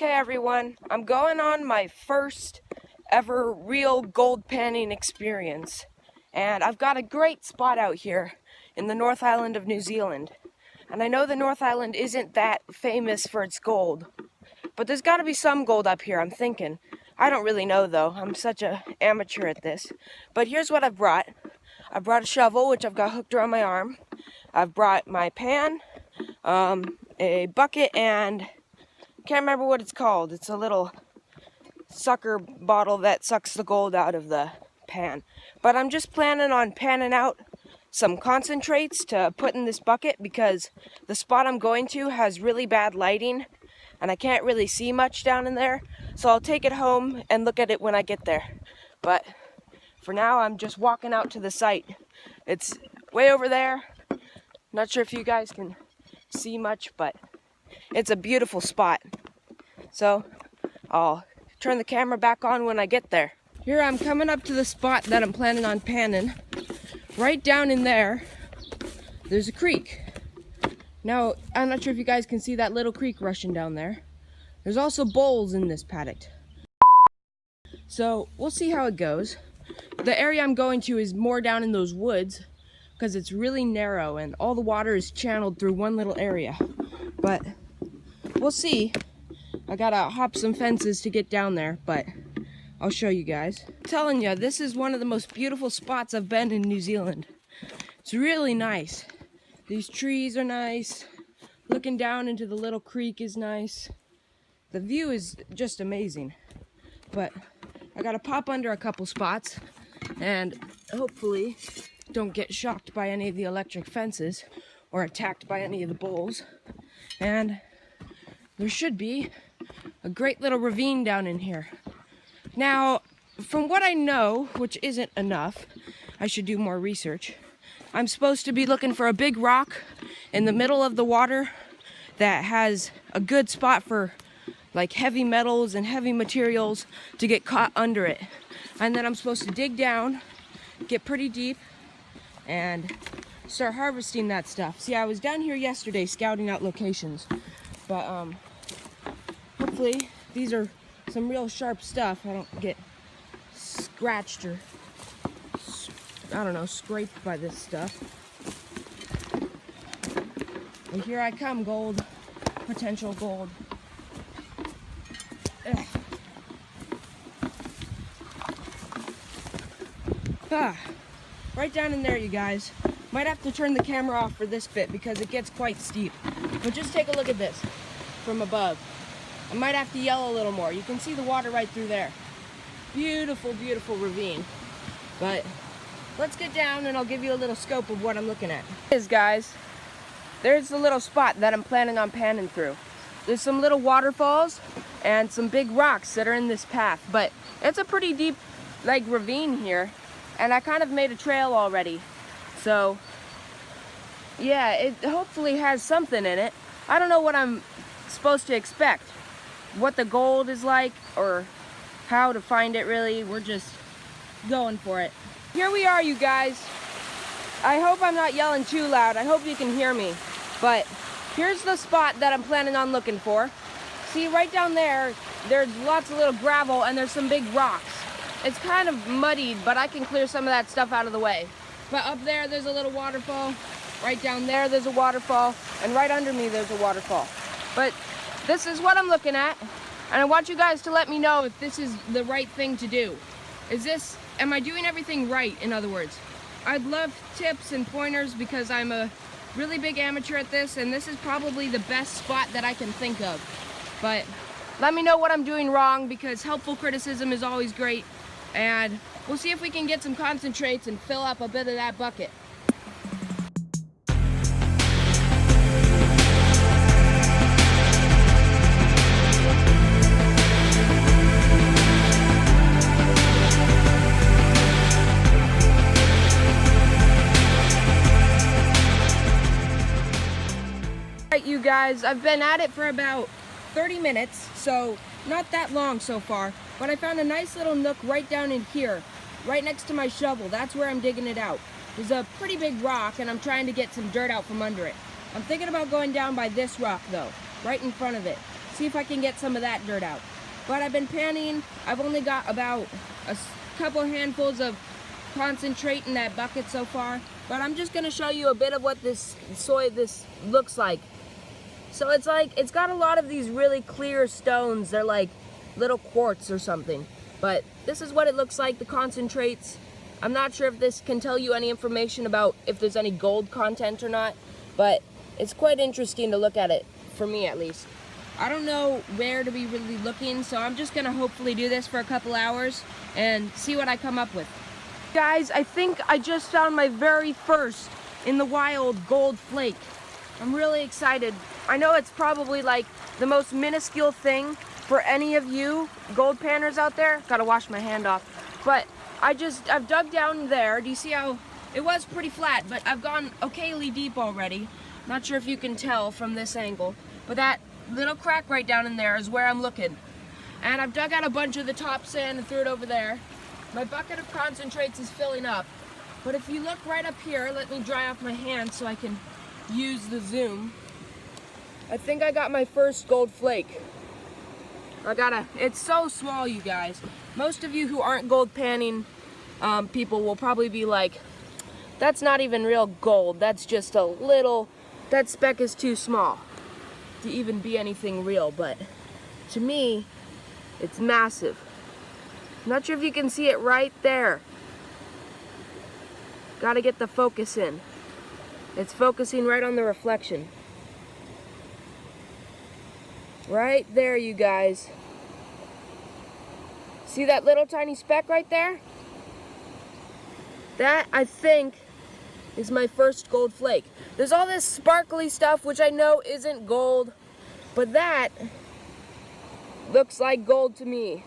Okay everyone, I'm going on my first ever real gold panning experience. And I've got a great spot out here in the North Island of New Zealand. And I know the North Island isn't that famous for its gold, but there's got to be some gold up here, I'm thinking. I don't really know though, I'm such an amateur at this. But here's what I've brought. I brought a shovel, which I've got hooked around my arm. I've brought my pan, a bucket, and can't remember what it's called. It's a little sucker bottle that sucks the gold out of the pan. But I'm just planning on panning out some concentrates to put in this bucket because the spot I'm going to has really bad lighting and I can't really see much down in there. So I'll take it home and look at it when I get there. But for now, I'm just walking out to the site. It's way over there. Not sure if you guys can see much, but it's a beautiful spot. So I'll turn the camera back on when I get there. Here I'm coming up to the spot that I'm planning on panning. Right down in there, there's a creek. Now, I'm not sure if you guys can see that little creek rushing down there. There's also bowls in this paddock. So we'll see how it goes. The area I'm going to is more down in those woods because it's really narrow and all the water is channeled through one little area. But we'll see. I gotta hop some fences to get down there, but I'll show you guys. I'm telling you, this is one of the most beautiful spots I've been in New Zealand. It's really nice. These trees are nice. Looking down into the little creek is nice. The view is just amazing. But I gotta pop under a couple spots and hopefully don't get shocked by any of the electric fences or attacked by any of the bulls. And there should be a great little ravine down in here. Now, from what I know, which isn't enough, I should do more research. I'm supposed to be looking for a big rock in the middle of the water that has a good spot for like heavy metals and heavy materials to get caught under it. And then I'm supposed to dig down, get pretty deep, and start harvesting that stuff. See, I was down here yesterday scouting out locations, but hopefully these are some real sharp stuff. I don't get scratched or, I don't know, scraped by this stuff. And here I come, gold, potential gold. Ugh. Right down in there, you guys. Might have to turn the camera off for this bit because it gets quite steep. But just take a look at this from above. I might have to yell a little more. You can see the water right through there. Beautiful, beautiful ravine. But let's get down and I'll give you a little scope of what I'm looking at. Guys, there's the little spot that I'm planning on panning through. There's some little waterfalls and some big rocks that are in this path, but it's a pretty deep like ravine here, and I kind of made a trail already. So yeah, it hopefully has something in it. I don't know what I'm supposed to expect, what the gold is like, or how to find it really. We're just going for it. Here we are, you guys. I hope I'm not yelling too loud. I hope you can hear me. But here's the spot that I'm planning on looking for. See, right down there, there's lots of little gravel and there's some big rocks. It's kind of muddied, but I can clear some of that stuff out of the way. But up there, there's a little waterfall. Right down there, there's a waterfall. And right under me, there's a waterfall. But this is what I'm looking at. And I want you guys to let me know if this is the right thing to do. Am I doing everything right, in other words? I'd love tips and pointers because I'm a really big amateur at this, and this is probably the best spot that I can think of. But let me know what I'm doing wrong because helpful criticism is always great. And we'll see if we can get some concentrates and fill up a bit of that bucket. Alright, you guys, I've been at it for about 30 minutes, so not that long so far, but I found a nice little nook right down in here, right next to my shovel. That's where I'm digging it out. There's a pretty big rock and I'm trying to get some dirt out from under it. I'm thinking about going down by this rock though, right in front of it. see if I can get some of that dirt out. But I've been panning. I've only got about a couple handfuls of concentrate in that bucket so far. But I'm just gonna show you a bit of what this looks like. So it's got a lot of these really clear stones. They're like little quartz or something. But this is what it looks like, the concentrates. I'm not sure if this can tell you any information about if there's any gold content or not, but it's quite interesting to look at it, for me at least. I don't know where to be really looking, so I'm just gonna hopefully do this for a couple hours and see what I come up with. Guys, I think I just found my very first in the wild gold flake. I'm really excited. I know it's probably like the most minuscule thing for any of you gold panners out there. Gotta wash my hand off. But I've dug down there. Do you see how it was pretty flat, but I've gone okayly deep already. Not sure if you can tell from this angle, but that little crack right down in there is where I'm looking. And I've dug out a bunch of the top sand and threw it over there. My bucket of concentrates is filling up. But if you look right up here, let me dry off my hand so I can use the zoom. I think I got my first gold flake. It's so small, you guys. Most of you who aren't gold panning people will probably be like, that's not even real gold. That's just a little, that speck is too small to even be anything real. But to me, it's massive. I'm not sure if you can see it right there. Gotta get the focus in. It's focusing right on the reflection. Right there, you guys. See that little tiny speck right there? That, I think, is my first gold flake. There's all this sparkly stuff, which I know isn't gold, but that looks like gold to me.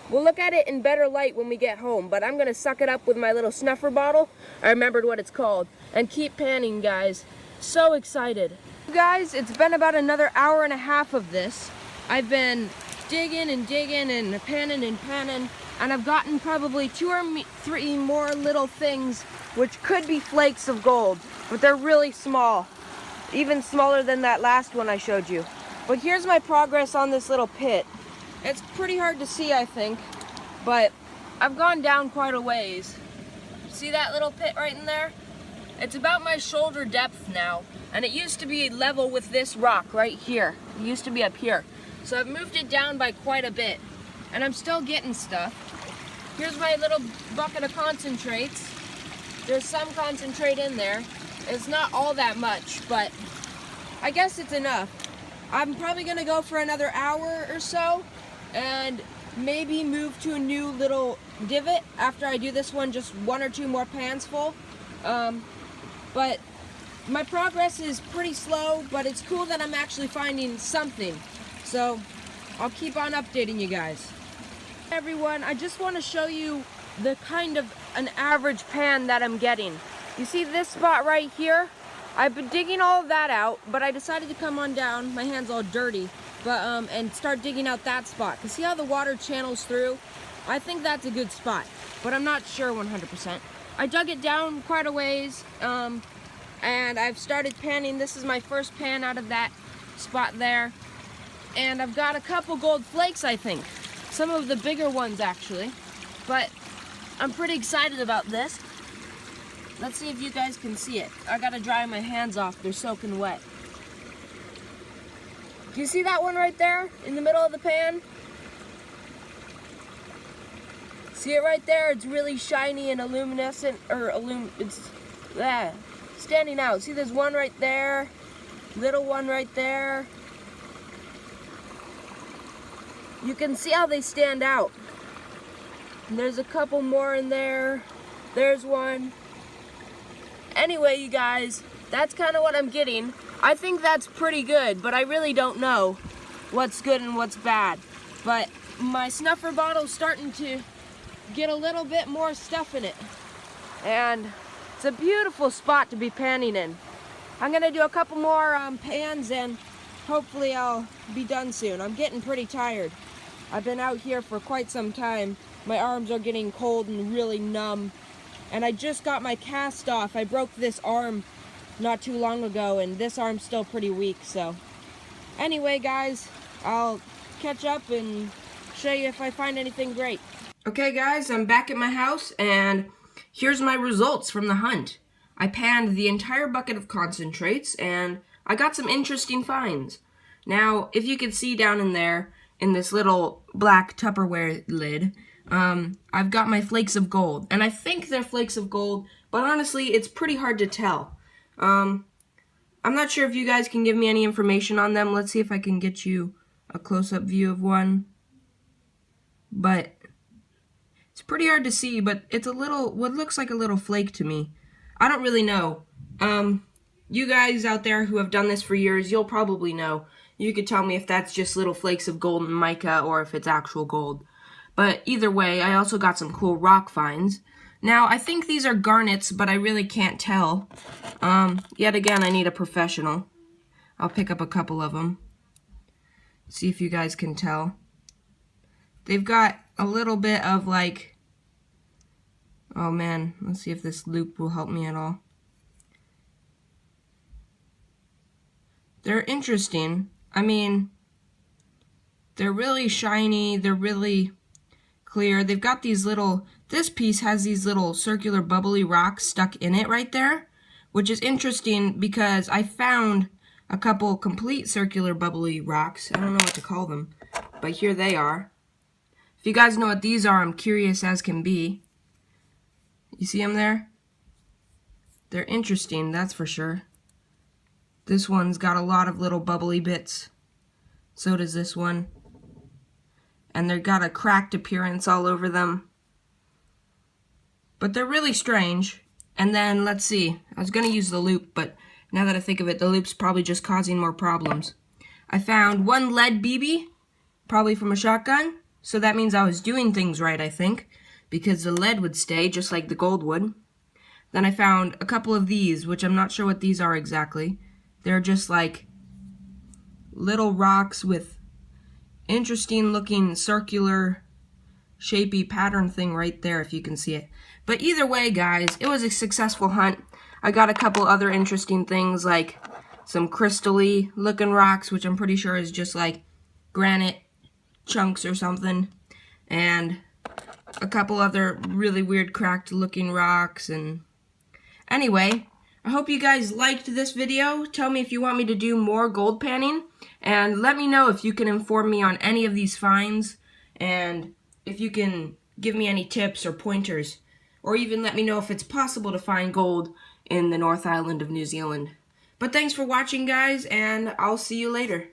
We'll look at it in better light when we get home, but I'm gonna suck it up with my little snuffer bottle. I remembered what it's called. And keep panning, guys. So excited. Guys, it's been about another hour and a half of this. I've been digging and panning, and I've gotten probably 2 or 3 more little things which could be flakes of gold, but they're really small, even smaller than that last one I showed you. But here's my progress on this little pit. It's pretty hard to see, I think, but I've gone down quite a ways. See that little pit right in there? It's about my shoulder depth now, and it used to be level with this rock right here. It used to be up here. So I've moved it down by quite a bit, and I'm still getting stuff. Here's my little bucket of concentrates. There's some concentrate in there. It's not all that much, but I guess it's enough. I'm probably gonna go for another hour or so, and maybe move to a new little divot after I do this one, just 1 or 2 more pans full. But my progress is pretty slow, but it's cool that I'm actually finding something. So I'll keep on updating you guys. Hey everyone, I just want to show you the kind of an average pan that I'm getting. You see this spot right here? I've been digging all of that out, but I decided to come on down, my hand's all dirty, but and start digging out that spot. Cause see how the water channels through? I think that's a good spot, but I'm not sure 100%. I dug it down quite a ways, and I've started panning. This is my first pan out of that spot there. And I've got a couple gold flakes, I think. Some of the bigger ones, actually. But I'm pretty excited about this. Let's see if you guys can see it. I gotta dry my hands off, they're soaking wet. Do you see that one right there in the middle of the pan? See it right there? It's really shiny and luminescent, or it's standing out. See, there's one right there, little one right there. You can see how they stand out. And there's a couple more in there. There's one. Anyway, you guys, that's kind of what I'm getting. I think that's pretty good, but I really don't know what's good and what's bad. But my snuffer bottle's starting to get a little bit more stuff in it. And it's a beautiful spot to be panning in. I'm gonna do a couple more pans and hopefully I'll be done soon. I'm getting pretty tired. I've been out here for quite some time. My arms are getting cold and really numb. And I just got my cast off. I broke this arm not too long ago, and this arm's still pretty weak, so. Anyway, guys, I'll catch up and show you if I find anything great. Okay guys, I'm back at my house and here's my results from the hunt. I panned the entire bucket of concentrates and I got some interesting finds. Now, if you can see down in there, in this little black Tupperware lid, I've got my flakes of gold. And I think they're flakes of gold, but honestly, it's pretty hard to tell. I'm not sure if you guys can give me any information on them. Let's see if I can get you a close-up view of one. But it's pretty hard to see, but it's a little, what looks like a little flake to me. I don't really know. You guys out there who have done this for years, you'll probably know. You could tell me if that's just little flakes of gold and mica or if it's actual gold. But either way, I also got some cool rock finds. Now, I think these are garnets, but I really can't tell. Yet again, I need a professional. I'll pick up a couple of them. See if you guys can tell. They've got a little bit of like, oh man, let's see if this loop will help me at all. They're interesting. I mean, they're really shiny, they're really clear. They've got these little, this piece has these little circular bubbly rocks stuck in it right there, which is interesting because I found a couple complete circular bubbly rocks. I don't know what to call them, but here they are. If you guys know what these are, I'm curious as can be. You see them there? They're interesting, that's for sure. This one's got a lot of little bubbly bits. So does this one. And they've got a cracked appearance all over them. But they're really strange. And then, let's see. I was going to use the loop, but now that I think of it, the loop's probably just causing more problems. I found one lead BB, probably from a shotgun. So that means I was doing things right, I think, because the lead would stay just like the gold would. Then I found a couple of these, which I'm not sure what these are exactly. They're just like little rocks with interesting looking circular shapey pattern thing right there, if you can see it. But either way, guys, it was a successful hunt. I got a couple other interesting things like some crystal-y looking rocks, which I'm pretty sure is just like granite chunks or something, and a couple other really weird cracked looking rocks. And anyway, I hope you guys liked this video. Tell me if you want me to do more gold panning, and let me know if you can inform me on any of these finds, and if you can give me any tips or pointers, or even let me know if it's possible to find gold in the North Island of New Zealand. But thanks for watching, guys, and I'll see you later.